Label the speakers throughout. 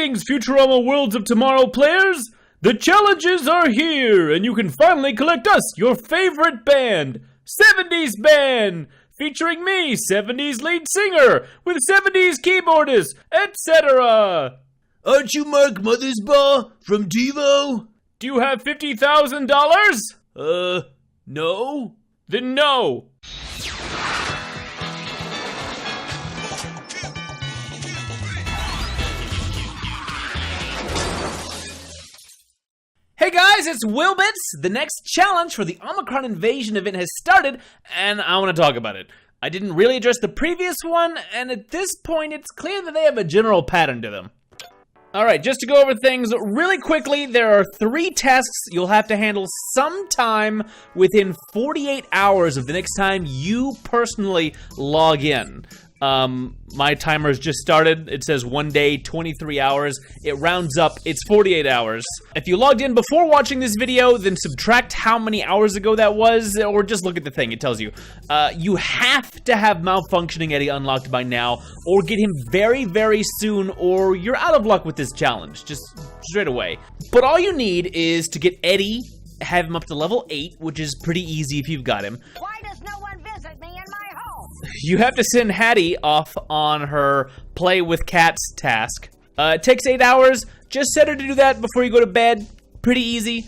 Speaker 1: Greetings, Futurama Worlds of Tomorrow players! The challenges are here, and you can finally collect us, your favorite band, 70s Band, featuring me, 70s lead singer, with 70s keyboardist, etc.
Speaker 2: Aren't you Mark Mothersbaugh from Devo?
Speaker 1: Do you have $50,000?
Speaker 2: No.
Speaker 1: Then no. Hey guys, it's WillBits! The next challenge for the Omicron Invasion Event has started, and I want to talk about it. I didn't really address the previous one, and at this point it's clear that they have a general pattern to them. Alright, just to go over things really quickly, there are 3 tasks you'll have to handle sometime within 48 hours of the next time you personally log in. My timer's just started. It says 1 day, 23 hours. It rounds up, it's 48 hours. If you logged in before watching this video, then subtract how many hours ago that was, or just look at the thing, it tells you. You have to have Malfunctioning Eddie unlocked by now, or get him very, very soon, or you're out of luck with this challenge, just straight away. But all you need is to get Eddie, have him up to level 8, which is pretty easy if you've got him.
Speaker 3: Why does no one visit me in my home?
Speaker 1: You have to send Hattie off on her play with cats task. It takes 8 hours. Just set her to do that before you go to bed. Pretty easy.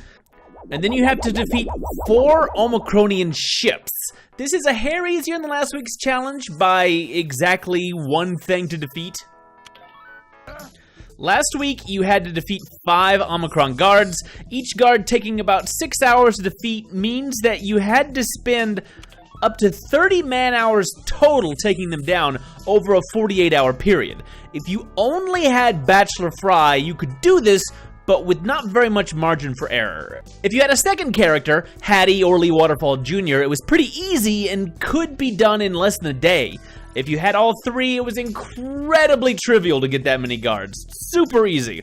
Speaker 1: And then you have to defeat 4 Omicronian ships. This is a hair easier than last week's challenge by exactly 1 thing to defeat. Last week, you had to defeat 5 Omicron guards. Each guard taking about 6 hours to defeat means that you had to spend up to 30 man-hours total taking them down over a 48-hour period. If you only had Bachelor Fry, you could do this, but with not very much margin for error. If you had a second character, Hattie or Lee Waterfall Jr., it was pretty easy and could be done in less than a day. If you had all 3, it was incredibly trivial to get that many guards. Super easy.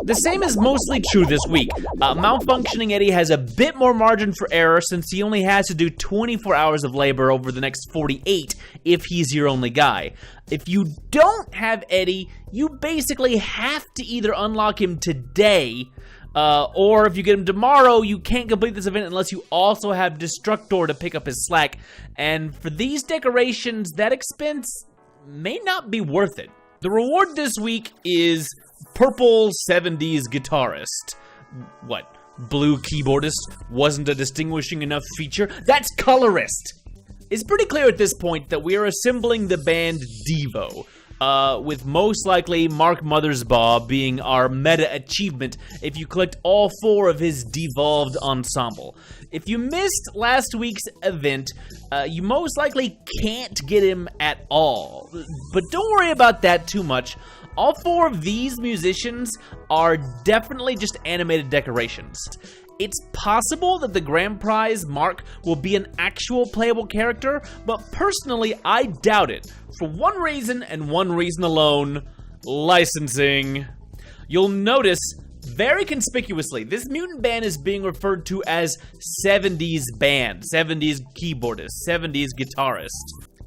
Speaker 1: The same is mostly true this week. Malfunctioning Eddie has a bit more margin for error since he only has to do 24 hours of labor over the next 48 if he's your only guy. If you don't have Eddie, you basically have to either unlock him today, or if you get him tomorrow, you can't complete this event unless you also have Destructor to pick up his slack. And for these decorations, that expense may not be worth it. The reward this week is Purple 70s Guitarist. What? Blue Keyboardist wasn't a distinguishing enough feature? That's Colorist! It's pretty clear at this point that we are assembling the band Devo. With most likely Mark Mothersbaugh being our meta achievement if you collect all 4 of his devolved ensemble. If you missed last week's event, you most likely can't get him at all. But don't worry about that too much. All 4 of these musicians are definitely just animated decorations. It's possible that the grand prize, Mark, will be an actual playable character, but personally, I doubt it. For one reason, and one reason alone: licensing. You'll notice, very conspicuously, this mutant band is being referred to as 70s Band, 70s keyboardist, 70s guitarist.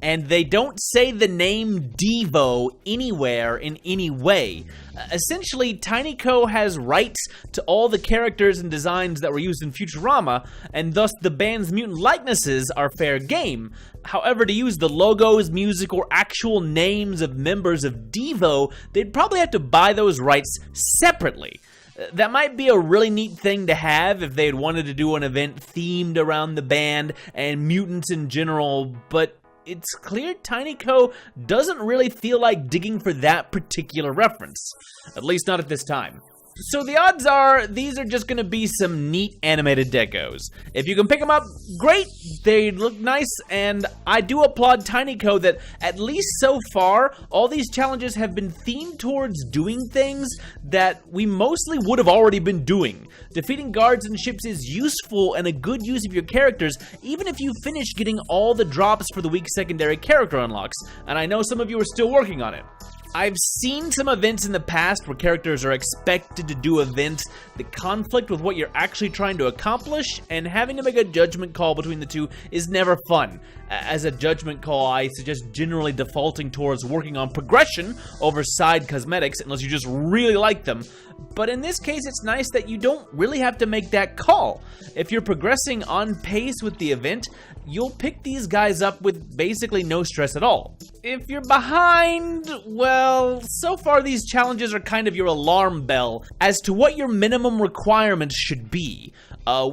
Speaker 1: And they don't say the name Devo anywhere in any way. Essentially, TinyCo has rights to all the characters and designs that were used in Futurama, and thus the band's mutant likenesses are fair game. However, to use the logos, music, or actual names of members of Devo, they'd probably have to buy those rights separately. That might be a really neat thing to have if they'd wanted to do an event themed around the band and mutants in general, but it's clear TinyCo doesn't really feel like digging for that particular reference. At least not at this time. So the odds are, these are just gonna be some neat animated decos. If you can pick them up, great, they look nice, and I do applaud TinyCo that, at least so far, all these challenges have been themed towards doing things that we mostly would have already been doing. Defeating guards and ships is useful and a good use of your characters, even if you finish getting all the drops for the week's secondary character unlocks, and I know some of you are still working on it. I've seen some events in the past where characters are expected to do events that conflict with what you're actually trying to accomplish, and having to make a judgment call between the two is never fun. As a judgment call, I suggest generally defaulting towards working on progression over side cosmetics unless you just really like them. But in this case, it's nice that you don't really have to make that call. If you're progressing on pace with the event, you'll pick these guys up with basically no stress at all. If you're behind, well, so far these challenges are kind of your alarm bell as to what your minimum requirements should be.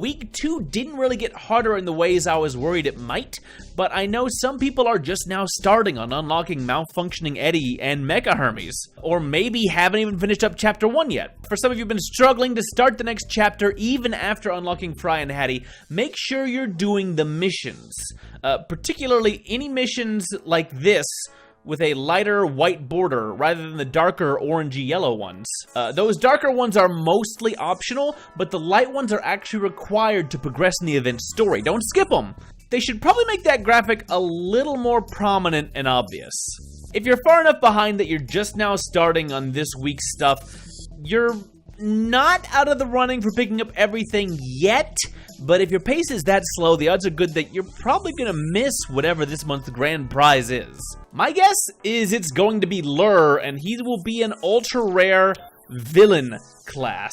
Speaker 1: Week 2 didn't really get harder in the ways I was worried it might, but I know some people are just now starting on unlocking Malfunctioning Eddie and Mecha Hermes, or maybe haven't even finished up Chapter 1 yet. For some of you who've been struggling to start the next chapter even after unlocking Fry and Hattie, make sure you're doing the missions. Particularly any missions like this, with a lighter white border rather than the darker orangey yellow ones. Those darker ones are mostly optional, but the light ones are actually required to progress in the event story. Don't skip them. They should probably make that graphic a little more prominent and obvious. If you're far enough behind that you're just now starting on this week's stuff, you're not out of the running for picking up everything yet, but if your pace is that slow, the odds are good that you're probably gonna miss whatever this month's grand prize is. My guess is it's going to be Lur, and he will be an ultra-rare villain class.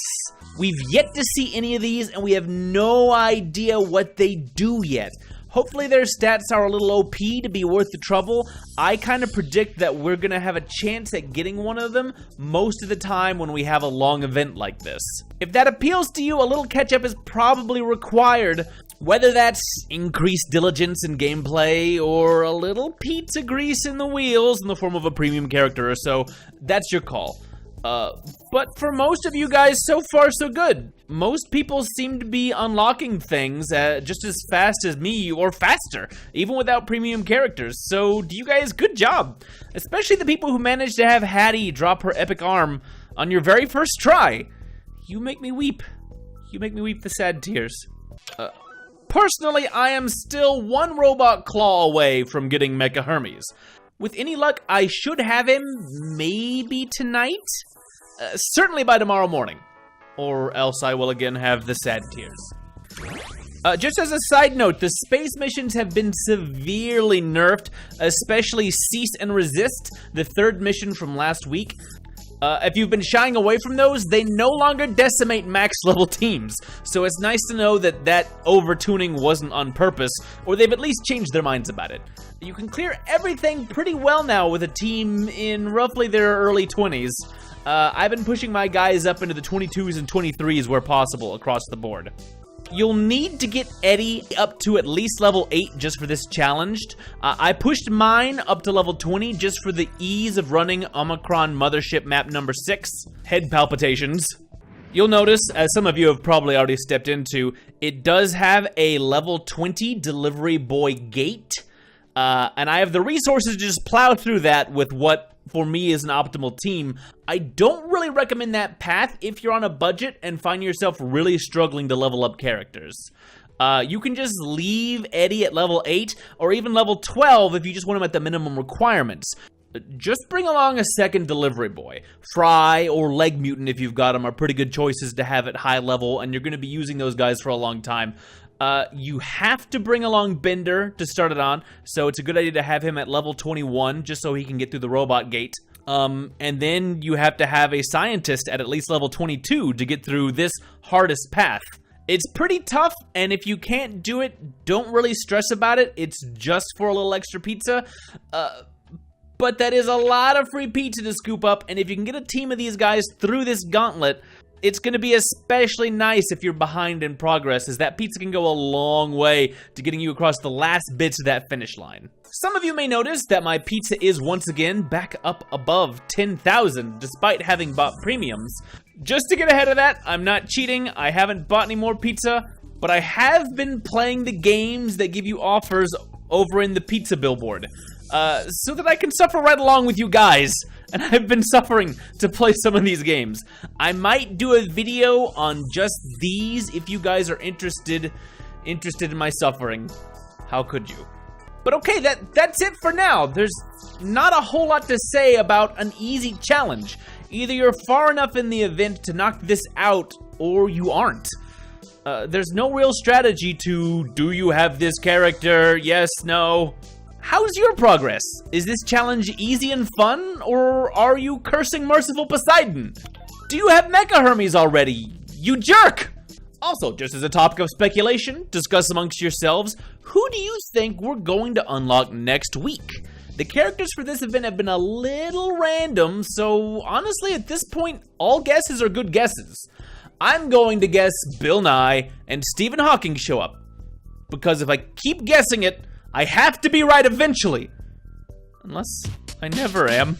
Speaker 1: We've yet to see any of these, and we have no idea what they do yet. Hopefully their stats are a little OP to be worth the trouble. I kind of predict that we're going to have a chance at getting one of them most of the time when we have a long event like this. If that appeals to you, a little catch-up is probably required, whether that's increased diligence in gameplay or a little pizza grease in the wheels in the form of a premium character or so. That's your call. But for most of you guys, so far so good. Most people seem to be unlocking things just as fast as me, or faster, even without premium characters. So, do you guys, good job. Especially the people who managed to have Hattie drop her epic arm on your very first try. You make me weep. You make me weep the sad tears. Personally, I am still one robot claw away from getting Mecha Hermes. With any luck, I should have him maybe tonight? Certainly by tomorrow morning. Or else I will again have the sad tears. Just as a side note, the space missions have been severely nerfed, especially Cease and Resist, the third mission from last week. If you've been shying away from those, they no longer decimate max level teams. So it's nice to know that that over-tuning wasn't on purpose, or they've at least changed their minds about it. You can clear everything pretty well now with a team in roughly their early 20s. I've been pushing my guys up into the 22s and 23s where possible across the board. You'll need to get Eddie up to at least level 8 just for this challenged. I pushed mine up to level 20 just for the ease of running Omicron Mothership map number 6, Head Palpitations. You'll notice, as some of you have probably already stepped into, it does have a level 20 delivery boy gate. And I have the resources to just plow through that with what, for me, is an optimal team. I don't really recommend that path if you're on a budget and find yourself really struggling to level up characters. You can just leave Eddie at level 8, or even level 12 if you just want him at the minimum requirements. Just bring along a second delivery boy. Fry or Leg Mutant, if you've got them, are pretty good choices to have at high level, and you're going to be using those guys for a long time. You have to bring along Bender to start it on, so it's a good idea to have him at level 21 just so he can get through the robot gate. And then you have to have a scientist at least level 22 to get through this hardest path. It's pretty tough, and if you can't do it, don't really stress about it. It's just for a little extra pizza. But that is a lot of free pizza to scoop up, and if you can get a team of these guys through this gauntlet, it's going to be especially nice if you're behind in progress, as that pizza can go a long way to getting you across the last bits of that finish line. Some of you may notice that my pizza is once again back up above 10,000, despite having bought premiums. Just to get ahead of that, I'm not cheating, I haven't bought any more pizza, but I have been playing the games that give you offers over in the pizza billboard, so that I can suffer right along with you guys. And I've been suffering to play some of these games. I might do a video on just these if you guys are interested in my suffering. How could you? But okay, that's it for now. There's not a whole lot to say about an easy challenge. Either you're far enough in the event to knock this out, or you aren't. There's no real strategy to, do you have this character? Yes, no. How's your progress? Is this challenge easy and fun, or are you cursing merciful Poseidon? Do you have Mecha Hermes already? You jerk! Also, just as a topic of speculation, discuss amongst yourselves, who do you think we're going to unlock next week? The characters for this event have been a little random, so honestly at this point, all guesses are good guesses. I'm going to guess Bill Nye and Stephen Hawking show up. Because if I keep guessing it, I have to be right eventually. Unless I never am.